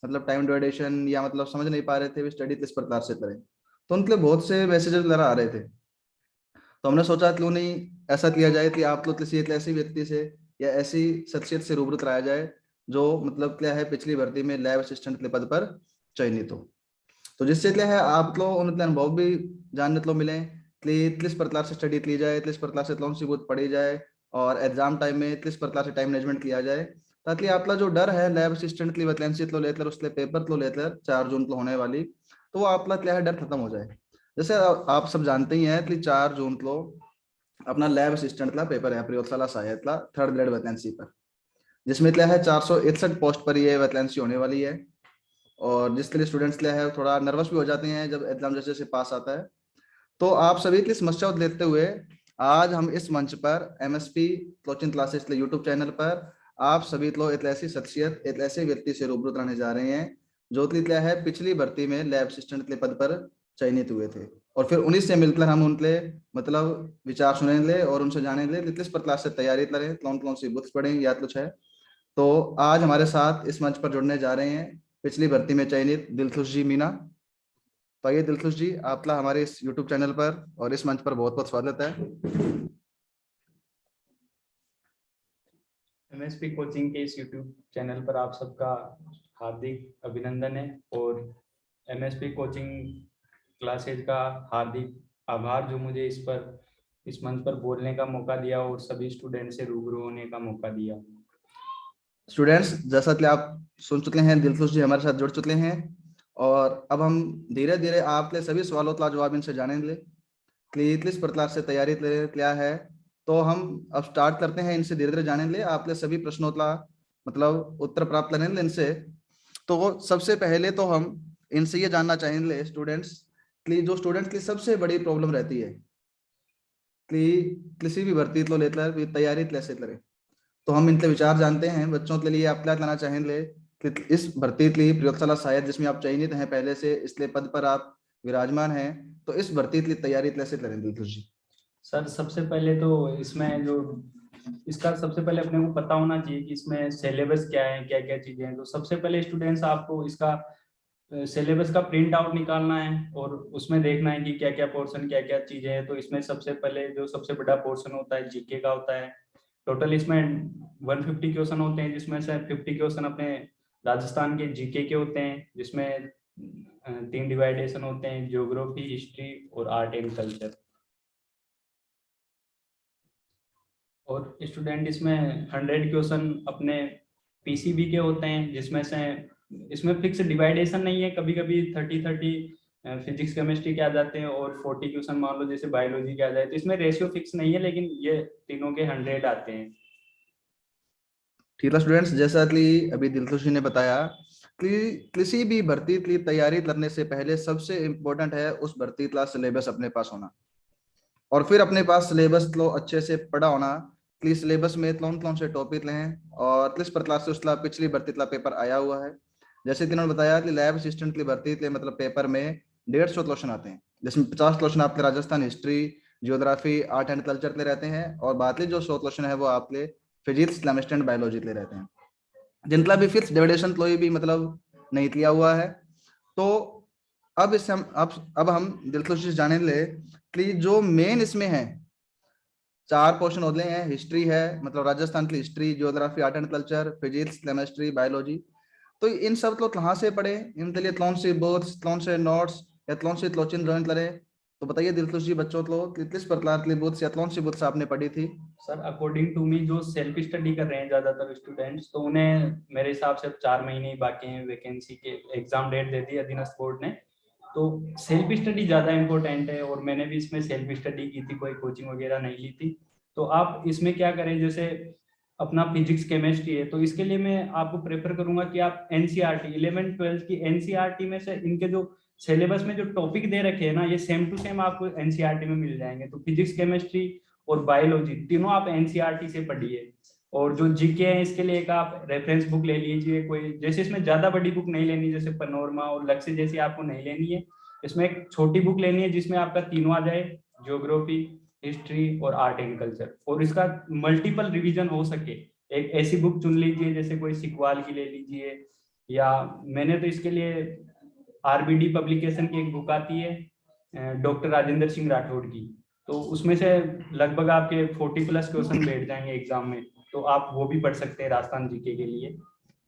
मतलब टाइम डिवाइडेशन या मतलब समझ नहीं पा रहे थे, वे स्टडी किस प्रकार से करें। तो उनके लिए बहुत से मैसेजेस वगैरह आ रहे थे। तो हमने सोचा क्यों नहीं ऐसा किया जाए कि आप लोग किसी एक ऐसे व्यक्ति से या ऐसी शख्सियत से रूबरू कराया जाए जो मतलब क्या है पिछली भर्ती में लैब असिस्टेंट के पद पर चयनित हो। तो जिससे क्या है आप लोग उनके अनुभव भी जानने को मिले कि किस प्रकार से स्टडी की जाए, किस प्रकार से कौन सी बुक पढ़ी जाए, और एग्जाम टाइम में किस प्रकार से टाइम मैनेजमेंट किया जाए, ताकि आपका जो डर है लैब असिस्टेंट की वैकेंसी को लेकर, उसके पेपर को लेकर 4 जून को होने वाली, तो वो आपका क्या है डर खत्म हो जाए। जैसे आप सब जानते ही हैं कि 4 जून को अपना लैब असिस्टेंट का पेपर है, प्रयोगशाला सहायक का 3rd ग्रेड वैकेंसी पर, जिसमें क्या है 461 पोस्ट पर ये वैकेंसी होने वाली है। और जिसके लिए स्टूडेंट्स क्या है थोड़ा नर्वस भी हो जाते हैं जब एग्जाम जैसे जैसे पास आता है। तो आप सभी की समस्या को लेते हुए आज हम इस मंच पर एमएसपी कोचिंग क्लासेस के यूट्यूब चैनल पर आप सभी लोग एक ऐसी शख्सियत, एक ऐसे व्यक्ति से रूबरू कराने जा रहे हैं जो कि क्या है पिछली भर्ती में लैब असिस्टेंट के पद पर चयनित हुए थे। और फिर उन्हीं से मिलकर हम उनके मतलब विचार सुनेंगे और उनसे जानेंगे कि किस प्रकार से तैयारी करें, कौन कौन सी बुक्स पढ़ें या कुछ है। तो आज हमारे साथ इस मंच पर जुड़ने जा रहे हैं पिछली भर्ती में चयनित दिलखुश जी मीना। तो आइए दिलखुश जी, आपका हमारे इस यूट्यूब चैनल पर और इस मंच पर बहुत बहुत स्वागत है। एमएसपी कोचिंग के इस यूट्यूब चैनल पर आप सबका हार्दिक अभिनंदन है और एमएसपी कोचिंग क्लासेज का हार्दिक आभार जो मुझे इस मंच पर बोलने का मौका दिया और सभी स्टूडेंट से रूबरू होने का मौका दिया। स्टूडेंट्स, जैसा कि आप सुन चुके हैं दिलखुश जी हमारे साथ जुड़ चुके हैं, और अब हम धीरे धीरे आपके सभी सवालों का जवाब इनसे जानेंगे कि किस प्रकार से तैयारी क्या है। तो हम अब स्टार्ट करते हैं, इनसे धीरे धीरे जानेंगे आपके सभी प्रश्नों का मतलब उत्तर प्राप्त करेंगे इनसे। तो सबसे पहले तो हम इनसे ये जानना चाहेंगे स्टूडेंट्स कि जो स्टूडेंट की सबसे बड़ी प्रॉब्लम रहती है कि किसी भी भर्ती को लेकर भी तैयारी कैसे करें। तो हम इनके विचार जानते हैं। बच्चों के लिए आप क्या कहना चाहेंगे कि इस भर्ती के लिए प्रयोगशाला सहायक जिसमें आप चयनित हैं पहले से, इसलिए पद पर आप विराजमान हैं, तो इस भर्ती की तैयारी कैसे करें दिलखुश जी? सर सबसे पहले तो इसमें जो इसका सबसे पहले अपने को पता होना चाहिए कि इसमें सिलेबस क्या है, क्या क्या चीजें हैं। तो सबसे पहले स्टूडेंट्स आपको इसका सिलेबस का प्रिंट आउट निकालना है और उसमें देखना है कि क्या क्या पोर्शन क्या क्या चीजें हैं। तो इसमें सबसे पहले जो सबसे बड़ा पोर्शन होता है जीके का होता है। टोटल इसमें 150 क्वेश्चन होते हैं जिसमें से 50 क्वेश्चन अपने राजस्थान के जीके के होते हैं, जिसमें 3 डिवाइडेशन होते हैं, ज्योग्राफी, हिस्ट्री और आर्ट एंड कल्चर। और स्टूडेंट इसमें 100 क्वेश्चन अपने पीसीबी के होते हैं, जिसमें से इसमें फिक्स डिवाइडेशन नहीं है। कभी कभी 30-30 फिजिक्स केमिस्ट्री के आ जाते हैं और 40 क्वेश्चन मान लो जैसे बायोलॉजी के आ जाए। तो इसमें रेशियो फिक्स नहीं है, लेकिन ये तीनों के 100 आते हैं। ठीक है स्टूडेंट्स, जैसा कि अभी दिलखुश जी ने बताया कि किसी भी भर्ती की तैयारी करने से पहले सबसे इम्पोर्टेंट है उस भर्ती का सिलेबस अपने पास होना, और फिर अपने पास सिलेबस को अच्छे से पढ़ा होना कि सिलेबस में कौन कौन से टॉपिक हैं और किस प्रकार से उसका पिछली भर्ती का पेपर आया हुआ है। जैसे कि उन्होंने बताया कि लैब असिस्टेंट की भर्ती के मतलब पेपर में 150 क्वेश्चन आते हैं, जिसमें 50 क्वेश्चन आपके Rajasthan history, geography, art and culture के रहते हैं, और बाकी जो 100 क्वेश्चन है वो आपके फिजिक्स, केमिस्ट्री एंड बायोलॉजी के रहते हैं, जिनका भी फिक्स डिविडेशन कोई भी मतलब नहीं किया हुआ है। तो अब इस हम दिलखुश से जाने ले कि जो मेन इसमें है 4 पोर्शन होते हैं। हिस्ट्री है मतलब राजस्थान की history, geography, art and culture, physics, chemistry, biology. तो इन सब को कहाँ से पढ़े, इनके लिए कौन सी बुक्स, कौन से नोट्स या कौन सी कोचिंग ज्वाइन करें? तो बताइए दिलखुश जी बच्चों को कि किस प्रकार की बुक्स या कौन सी बुक्स आपने पढ़ी थी? सर अकॉर्डिंग टू मी जो सेल्फ स्टडी कर रहे हैं ज्यादातर स्टूडेंट्स, तो उन्हें मेरे हिसाब से 4 महीने ही बाकी हैं वैकेंसी के। एग्जाम डेट दे दी अधीनस्थ बोर्ड ने, तो सेल्फ स्टडी ज्यादा इंपॉर्टेंट है। और मैंने भी इसमें सेल्फ स्टडी की थी, कोई कोचिंग वगैरह नहीं ली थी। तो आप इसमें क्या करें, जैसे अपना फिजिक्स केमिस्ट्री है तो इसके लिए मैं आपको प्रेफर करूंगा कि आप एनसीईआरटी 11th-12th की एनसीईआरटी में से इनके जो सिलेबस में जो टॉपिक दे रखे हैं ना, ये सेम टू सेम आपको एनसीईआरटी में मिल जाएंगे। तो फिजिक्स, केमिस्ट्री और बायोलॉजी तीनों आप एनसीईआरटी से पढ़िए। और जो जीके है इसके लिए एक आप रेफरेंस बुक ले लीजिए कोई, जैसे इसमें ज्यादा बड़ी बुक नहीं लेनी, जैसे पनोरमा और लक्ष्य जैसी आपको नहीं लेनी है। इसमें एक छोटी बुक लेनी है जिसमें आपका तीनों आ जाए, ज्योग्राफी, हिस्ट्री और आर्ट एंड कल्चर, और इसका मल्टीपल रिवीजन हो सके। एक ऐसी बुक चुन लीजिए जैसे कोई सिकवाल की ले लीजिए, या मैंने तो इसके लिए आरबीडी पब्लिकेशन की एक बुक आती है डॉक्टर राजेंद्र सिंह राठौड़ की, तो उसमें से लगभग आपके 40+ क्वेश्चन बैठ जाएंगे एग्जाम में, तो आप वो भी पढ़ सकते हैं राजस्थान जीके के लिए।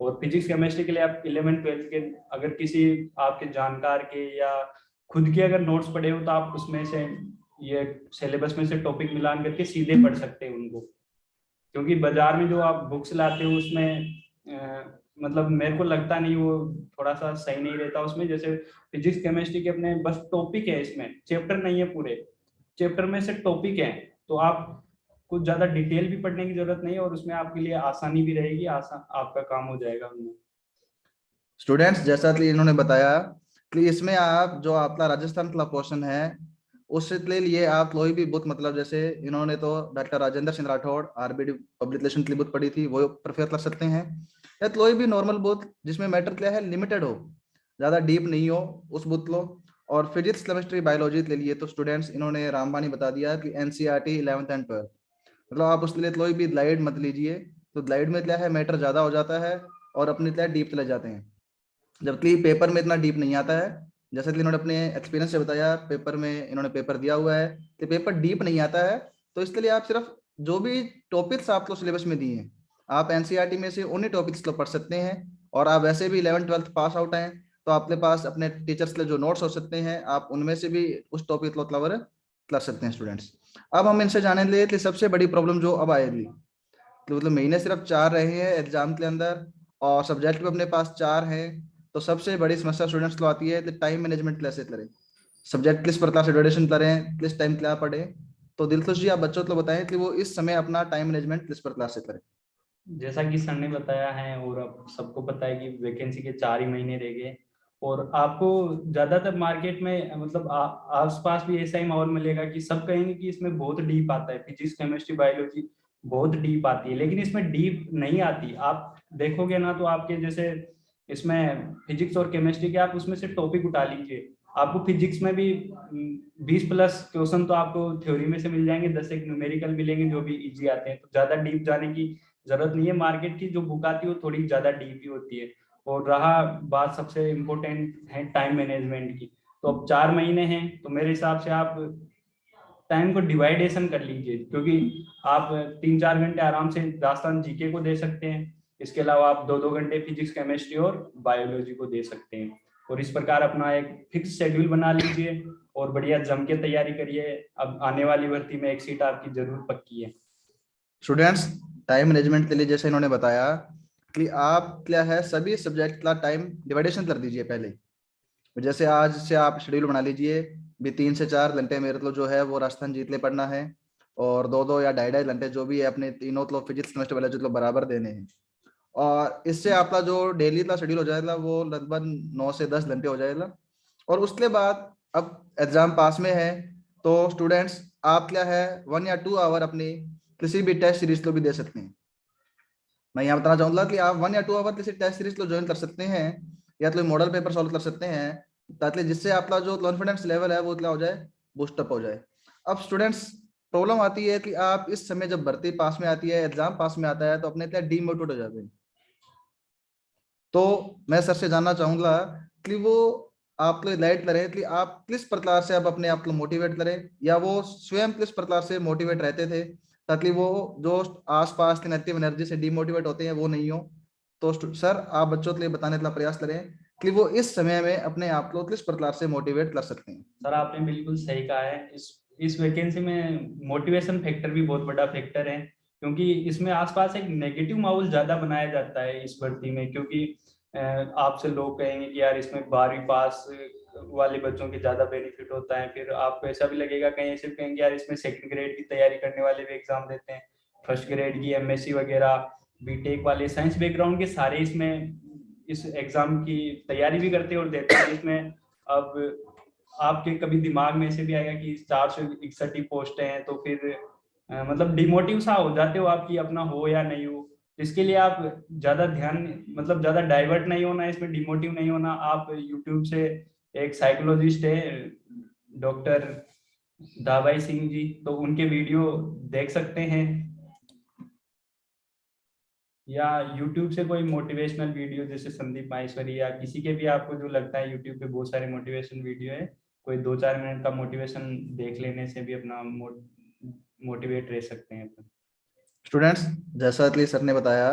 और फिजिक्स केमिस्ट्री के लिए आप 11th-12th के अगर किसी आपके जानकार के या खुद के अगर नोट्स पढ़े हो तो आप उसमें से ये सिलेबस में से टॉपिक मिलान करके सीधे पढ़ सकते हैं उनको। क्योंकि बाजार में जो आप बुक्स लाते हो उसमें मतलब मेरे को लगता नहीं वो थोड़ा सा सही नहीं रहता उसमें। जैसे फिजिक्स केमिस्ट्री के अपने बस टॉपिक है, इसमें चैप्टर नहीं है, पूरे चैप्टर में से टॉपिक है, तो आप कुछ ज्यादा डिटेल भी पढ़ने की जरूरत नहीं है और उसमें आपके लिए आसानी भी रहेगी, आसान आपका काम हो जाएगा उनमें। स्टूडेंट्स जैसा कि इन्होंने बताया कि इसमें आप जो आपका राजस्थान का क्वेश्चन है उसके लिए आप कोई भी बुक, मतलब जैसे इन्होंने तो doctor Rajendra Singh Rathore RBD publication की बुक पढ़ी थी, वो प्रेफर कर सकते हैं। या कोई भी नॉर्मल बुक जिसमें मैटर क्या है लिमिटेड हो, ज्यादा डीप नहीं हो, उस बुक लो। और फिजिक्स केमिस्ट्री बायोलॉजी के लिए तो स्टूडेंट्स इन्होंने रामबानी बता दिया कि एनसीईआरटी 11th and 12th, मतलब आप उसके लिए कोई भी ग्लाइड मत लीजिए। तो ग्लाइड में क्या है मैटर ज्यादा हो जाता है और अपने क्या डीप चले जाते हैं, जबकि पेपर में इतना डीप नहीं आता है। जैसे कि इन्होंने अपने एक्सपीरियंस से बताया, पेपर में इन्होंने पेपर दिया हुआ है कि पेपर डीप नहीं आता है। तो इसके लिए आप सिर्फ जो भी टॉपिक्स आपको सिलेबस में दिए हैं, आप एनसीईआरटी में से उन्हीं टॉपिक्स को पढ़ सकते हैं। और आप वैसे भी 11th-12th पास आउट हैं, तो आपके पास अपने टीचर्स के जो नोट्स हो सकते हैं, आप उनमें से भी उस टॉपिक को कवर कर सकते हैं स्टूडेंट्स। अब हम इनसे जाने लिए कि सबसे बड़ी प्रॉब्लम जो अब आएगी, तो मतलब महीने सिर्फ 4 रहे हैं एग्जाम के अंदर और सब्जेक्ट भी अपने पास 4 हैं, तो सबसे बड़ी समस्या स्टूडेंट्स को आती है कि टाइम मैनेजमेंट कैसे करें, सब्जेक्ट किस प्रकार से ड्यूरेशन करें, किस टाइम क्या पढ़े। तो दिलखुश जी आप बच्चों को बताएं कि वो इस समय अपना टाइम मैनेजमेंट किस प्रकार से करें। जैसा कि सर ने बताया है और अब सबको पता है कि वैकेंसी के 4 ही महीने रह गए, और आपको ज्यादातर मार्केट में मतलब आसपास भी ऐसा ही माहौल मिलेगा कि सब कहेंगे कि इसमें बहुत डीप आता है, फिजिक्स केमिस्ट्री बायोलॉजी बहुत डीप आती है, लेकिन इसमें डीप नहीं आती। आप देखोगे ना तो आपके जैसे इसमें फिजिक्स और केमिस्ट्री के आप उसमें से टॉपिक उठा लीजिए, आपको फिजिक्स में भी 20+ क्वेश्चन तो आपको थ्योरी में से मिल जाएंगे, 10 एक न्यूमेरिकल मिलेंगे जो भी इजी आते हैं, तो ज्यादा डीप जाने की जरूरत नहीं है। मार्केट की जो बुक आती है वो थोड़ी ज्यादा डीप ही होती है। और रहा बात सबसे इम्पोर्टेंट है टाइम मैनेजमेंट की, तो अब 4 महीने हैं तो मेरे हिसाब से आप टाइम को डिवाइडेशन कर लीजिए, क्योंकि आप 3-4 घंटे आराम से राजस्थान जीके को दे सकते हैं, इसके अलावा आप 2-2 घंटे फिजिक्स केमिस्ट्री और बायोलॉजी को दे सकते हैं। और इस प्रकार अपना एक फिक्स शेड्यूल बना लीजिए और बढ़िया जम के तैयारी करिए। अब आने वाली भर्ती में एक सीट आपकी जरूर पक्की है। स्टूडेंट्स टाइम मैनेजमेंट के लिए जैसे इन्होंने बताया कि आप क्या है सभी सब्जेक्ट का टाइम डिवाइडेशन कर दीजिए पहले। जैसे आज से आप शेड्यूल बना लीजिए भी 3 से 4 घंटे मेरे को जो है वो राजस्थान जीत ले पढ़ना है, और 2-2 या 2.5-2.5 घंटे जो भी है अपने तीनों तो फिजिक्स केमिस्ट्री वाले जो बराबर देने हैं। और इससे आपका जो डेली का शेड्यूल हो जाएगा वो लगभग 9 से 10 घंटे हो जाएगा। और उसके बाद अब एग्जाम पास में है तो स्टूडेंट्स आप क्या है 1 या 2 आवर अपनी किसी भी टेस्ट सीरीज को भी दे सकते हैं। मैं यहाँ बताना चाहूंगा कि आप 1 या 2 आवर किसी टेस्ट सीरीज को ज्वाइन कर सकते हैं या तो मॉडल पेपर सॉल्व कर सकते हैं, ताकि जिससे आपका जो कॉन्फिडेंस लेवल है वो क्या हो जाए, बूस्टअप हो जाए। अब स्टूडेंट्स प्रॉब्लम आती है कि आप इस समय जब भर्ती पास में आती है, एग्जाम पास में आता है, तो अपने क्या डीमोटिवेट हो जाते हैं। तो मैं सर से जानना चाहूंगा कि वो आप लोग गाइड करें कि आप किस प्रकार से आप अपने आप को मोटिवेट करें, या वो स्वयं किस प्रकार से मोटिवेट रहते थे, ताकि वो जो आसपास की नेगेटिव एनर्जी से डिमोटिवेट होते हैं वो नहीं हो। तो सर आप बच्चों के लिए बताने का प्रयास करें कि वो इस समय में अपने आप को किस प्रकार से मोटिवेट कर सकते हैं। सर आपने बिल्कुल सही कहा है, इस वैकेंसी में मोटिवेशन फैक्टर भी बहुत बड़ा फैक्टर है, क्योंकि इसमें आसपास एक नेगेटिव माहौल ज्यादा बनाया जाता है इस भर्ती में। क्योंकि आपसे लोग कहेंगे कि यार इसमें 12वीं पास वाले बच्चों के ज्यादा बेनिफिट होता है, फिर आपको ऐसा भी लगेगा, कहीं ऐसे भी कहेंगे यार इसमें सेकंड ग्रेड की तैयारी करने वाले भी एग्जाम देते हैं, फर्स्ट ग्रेड की एमएससी वगैरह बीटेक वाले साइंस बैकग्राउंड के सारे इसमें इस एग्जाम की तैयारी भी करते हैं और देते हैं इसमें। अब आपके कभी दिमाग में ऐसे भी आएगा कि 461 ही पोस्ट हैं, तो फिर मतलब डिमोटिव सा हो जाते हो आपकी अपना हो या नहीं हो। इसके लिए आप ज्यादा ध्यान मतलब ज्यादा डाइवर्ट नहीं होना, इसमें डिमोटिव नहीं होना। आप यूट्यूब से एक साइकोलॉजिस्ट है डॉक्टर दाबाई सिंह जी, तो उनके वीडियो देख सकते हैं। या यूट्यूब से कोई मोटिवेशनल वीडियो जैसे संदीप माहेश्वरी या किसी के भी आपको जो लगता है यूट्यूब पे बहुत सारे मोटिवेशन वीडियो है, कोई 2-4 मिनट का मोटिवेशन देख लेने से भी अपना मोटिवेट रह सकते हैं अपन। स्टूडेंट्स, जैसा कि सर ने बताया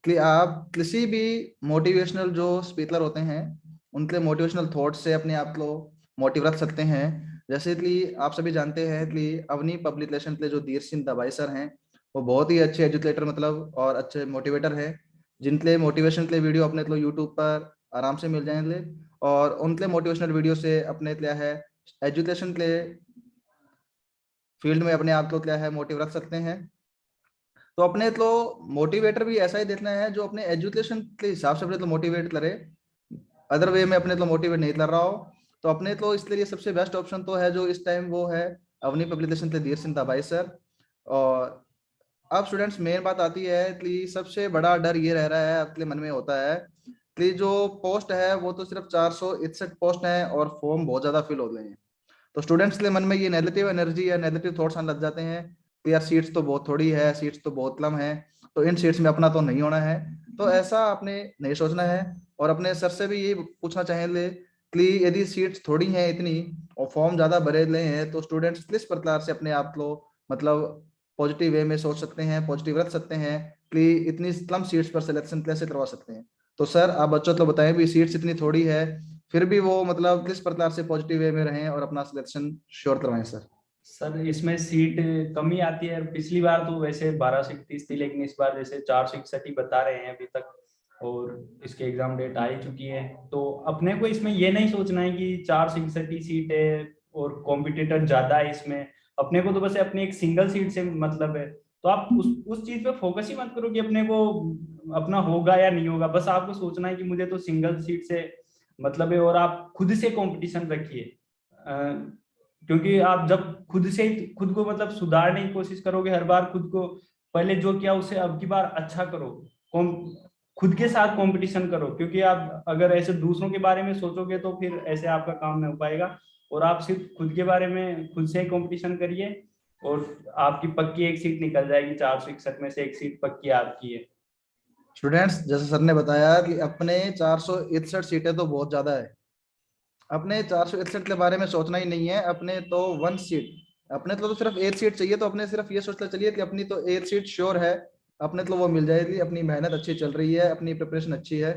कि आप किसी भी मोटिवेशनल जो स्पीकर होते हैं उनके मोटिवेशनल थॉट से अपने आप को मोटिव रख सकते हैं। जैसे कि आप सभी जानते हैं कि अवनी पब्लिक रिलेशन के जो धीर सिंह दबाई सर हैं, वो बहुत ही अच्छे एजुकेटर मतलब और अच्छे मोटिवेटर हैं, जिनके मोटिवेशन के वीडियो अपने को यूट्यूब पर आराम से मिल जाएंगे। और उनके मोटिवेशनल वीडियो से अपने क्या है एजुकेशन के फील्ड में अपने आप को क्या है मोटिव रख सकते हैं। तो अपने तो मोटिवेटर भी ऐसा ही देखना है जो अपने एजुकेशन के हिसाब से अपने तो मोटिवेट करे, अदर वे में अपने तो मोटिवेट नहीं कर रहा हो। तो अपने तो इसके लिए सबसे बेस्ट ऑप्शन तो है जो इस टाइम वो है अवनी पब्लिकेशन के धीर सिंह दबाई सर। और अब स्टूडेंट्स मेन बात आती है कि सबसे बड़ा डर ये रह रहा है आपके मन में होता है कि जो पोस्ट है वो तो सिर्फ 461 पोस्ट है और फॉर्म बहुत ज्यादा फिल हो गए हैं। तो स्टूडेंट्स के मन में ये नेगेटिव एनर्जी या नेगेटिव थॉट्स आने लग जाते हैं कि यार सीट्स तो बहुत थोड़ी है, सीट्स तो बहुत कम है, तो इन सीट्स में अपना तो नहीं होना है। तो ऐसा आपने नहीं सोचना है। और अपने सर से भी यही पूछना चाहेंगे कि यदि सीट्स थोड़ी हैं इतनी और फॉर्म ज्यादा भरे ले हैं तो स्टूडेंट्स किस प्रकार से अपने आप को मतलब पॉजिटिव वे में सोच सकते हैं, पॉजिटिव रख सकते हैं कि इतनी कम सीट्स पर सिलेक्शन कैसे करवा सकते हैं। तो सर आप बच्चों को बताएं भी सीट्स इतनी थोड़ी है फिर भी वो मतलब किस प्रकार से पॉजिटिव वे में रहें और अपना सिलेक्शन श्योर करवाएं सर। सर इसमें सीट कम ही आती है, पिछली बार तो वैसे 1231 थी, लेकिन इस बार जैसे 461 ही बता रहे हैं अभी तक, और इसके एग्जाम डेट आ ही चुकी है। तो अपने को इसमें ये नहीं सोचना है कि 461 ही सीट है और कॉम्पिटिटर ज्यादा है इसमें, अपने को तो बस अपनी एक सिंगल सीट से मतलब है। तो आप उस चीज पे फोकस ही मत करो कि अपने को अपना होगा या नहीं होगा, बस आपको सोचना है कि मुझे तो सिंगल सीट से मतलब है, और आप खुद से कंपटीशन रखिए। क्योंकि आप जब खुद से खुद को मतलब सुधारने की कोशिश करोगे हर बार, खुद को पहले जो किया उससे अब की बार अच्छा करो, खुद के साथ कंपटीशन करो। क्योंकि आप अगर ऐसे दूसरों के बारे में सोचोगे तो फिर ऐसे आपका काम नहीं हो पाएगा, और आप सिर्फ खुद के बारे में खुद से ही कंपटीशन करिए, और आपकी पक्की एक सीट निकल जाएगी, 461 में से एक सीट पक्की आपकी है। स्टूडेंट्स, जैसे सर ने बताया कि अपने 461 सीटें तो बहुत ज्यादा है, अपने 461 के बारे में सोचना ही नहीं है। अपने तो 1 सीट, अपने तो सिर्फ 1 सीट चाहिए। तो अपने सिर्फ ये सोचना चलिए कि अपनी तो 1 सीट श्योर है, अपने तो वो मिल जाएगी। अपनी मेहनत अच्छी चल रही है, अपनी प्रिपरेशन अच्छी है,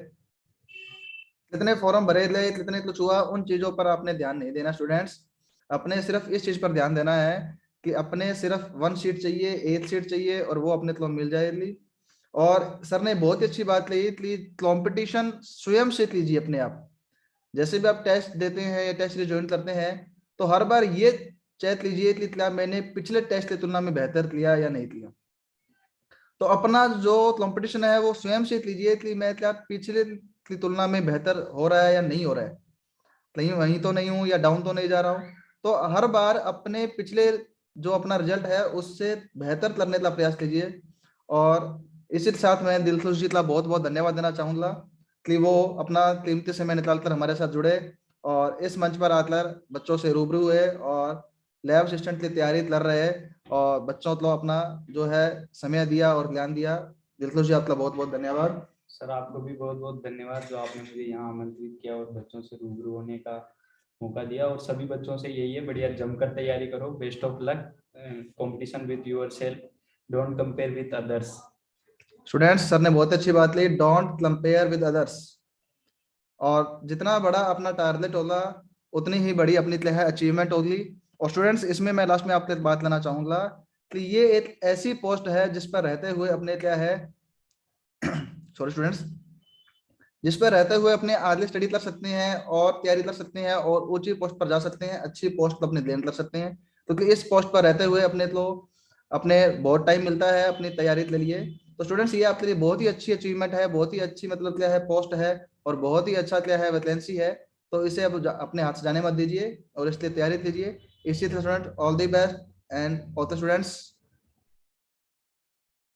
कितने फॉर्म भरे गए, कितने कुछ हुआ, उन चीजों पर आपने ध्यान नहीं देना स्टूडेंट्स। अपने सिर्फ इस चीज पर ध्यान देना है कि अपने सिर्फ 1 सीट चाहिए, 1 सीट चाहिए और वो अपने को मिल जाएगी। और सर ने बहुत ही अच्छी बात कही कि कंपटीशन स्वयं से कीजिए अपने आप। जैसे भी आप टेस्ट देते हैं या टेस्ट ज्वाइन करते हैं तो हर बार ये चेक लीजिए कि क्या मैंने पिछले टेस्ट की तुलना में बेहतर किया या नहीं किया। तो अपना जो कंपटीशन है वो स्वयं से लीजिए कि मैं क्या पिछले की तुलना में बेहतर हो रहा है या नहीं हो रहा है, कहीं वहीं तो नहीं हूँ या डाउन तो नहीं जा रहा हूँ। तो हर बार अपने पिछले जो अपना रिजल्ट है उससे बेहतर करने का प्रयास कीजिए। और इसी के साथ मैं दिलखुश जी का बहुत बहुत धन्यवाद देना चाहूंगा कि वो अपना कीमती समय निकालकर हमारे साथ जुड़े और इस मंच पर आकर बच्चों से रूबरू हुए और लैब असिस्टेंट की तैयारी कर रहे हैं और बच्चों को अपना जो है समय दिया और ज्ञान दिया। दिलखुश जी आपका बहुत बहुत धन्यवाद। सर आपको भी बहुत बहुत धन्यवाद जो आपने मुझे यहाँ आमंत्रित किया और बच्चों से रूबरू होने का मौका दिया। और सभी बच्चों से यही है, बढ़िया जमकर तैयारी करो, best of luck, competition with your self, don't compare with others. Students, sir ने बहुत अच्छी बात ली, डोंट कंपेयर विद अदर्स। और जितना बड़ा अपना टारगेट होगा उतनी ही बड़ी अपनी क्या है अचीवमेंट होगी। और स्टूडेंट्स, इसमें मैं लास्ट में आपसे एक बात करना चाहूंगा कि ये एक ऐसी पोस्ट है जिस पर रहते हुए अपने क्या है सॉरी स्टूडेंट्स, जिस पर रहते हुए अपने आगे स्टडी कर सकते हैं और तैयारी कर सकते हैं और ऊंची पोस्ट पर जा सकते हैं, अच्छी पोस्ट पर अपने गेन कर सकते हैं। क्योंकि इस पोस्ट पर रहते हुए अपने को अपने बहुत टाइम मिलता है अपनी तैयारी के लिए। तो स्टूडेंट्स, ये आपके लिए बहुत ही अच्छी अचीवमेंट है, बहुत ही अच्छी मतलब क्या है पोस्ट है और बहुत ही अच्छा क्या है वैकेंसी है। तो इसे अब अपने हाथ से जाने मत दीजिए और इसलिए तैयारी कीजिए। इसी तरह student, all the best and all the students